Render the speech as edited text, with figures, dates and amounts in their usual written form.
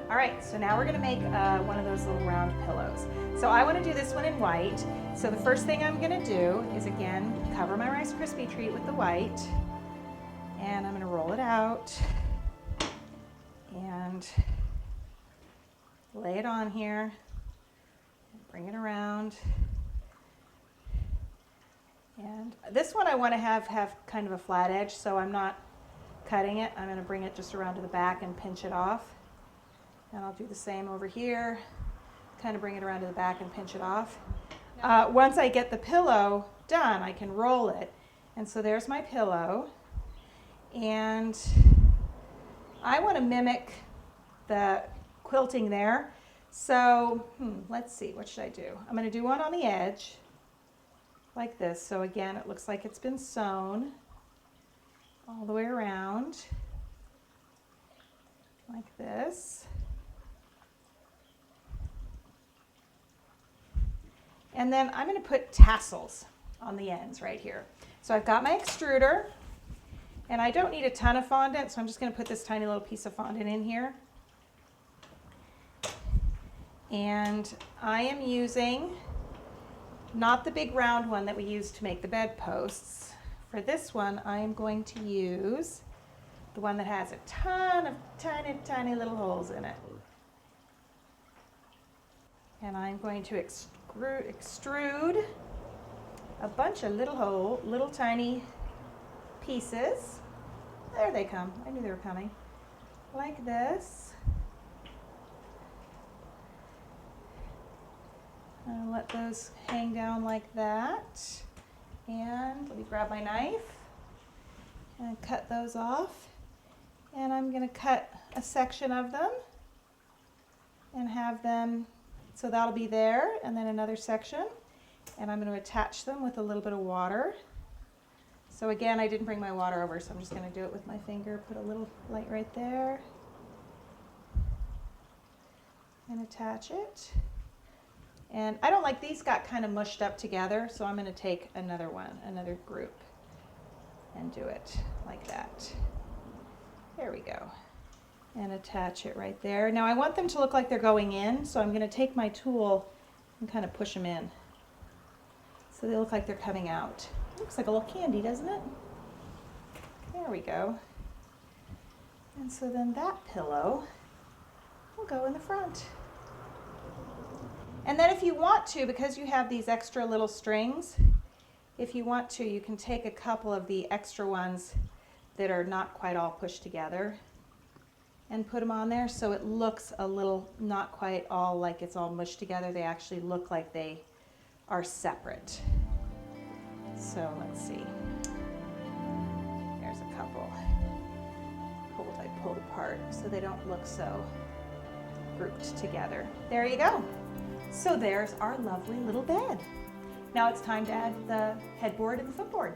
All right, so now we're gonna make one of those little round pillows. So I wanna do this one in white. So the first thing I'm gonna do is, again, cover my Rice Krispie treat with the white, and I'm gonna roll it out and lay it on here, bring it around. And this one I wanna have kind of a flat edge, so I'm not cutting it. I'm gonna bring it just around to the back and pinch it off. And I'll do the same over here, kind of bring it around to the back and pinch it off. Once I get the pillow done, I can roll it. And so there's my pillow. And I want to mimic the quilting there. So let's see, what should I do? I'm going to do one on the edge, like this. So again, it looks like it's been sewn all the way around, like this. And then I'm going to put tassels on the ends right here. So I've got my extruder, and I don't need a ton of fondant, so I'm just going to put this tiny little piece of fondant in here. And I am using not the big round one that we used to make the bedposts. For this one, I am going to use the one that has a ton of tiny, tiny little holes in it. And I'm going to extrude a bunch of little tiny pieces. There they come. I knew they were coming. Like this. And let those hang down like that. And let me grab my knife and cut those off. And I'm going to cut a section of them and have them, so that'll be there, and then another section. And I'm going to attach them with a little bit of water. So again, I didn't bring my water over, so I'm just going to do it with my finger. Put a little light right there. And attach it. And I don't like these got kind of mushed up together, so I'm going to take another one, another group, and do it like that. There we go. And attach it right there. Now I want them to look like they're going in, so I'm going to take my tool and kind of push them in. So they look like they're coming out. Looks like a little candy, doesn't it? There we go. And so then that pillow will go in the front. And then if you want to, because you have these extra little strings, if you want to, you can take a couple of the extra ones that are not quite all pushed together and put them on there, so it looks a little not quite all like it's all mushed together. They actually look like they are separate. So let's see. There's a couple. I pulled apart so they don't look so grouped together. There you go. So there's our lovely little bed. Now it's time to add the headboard and the footboard.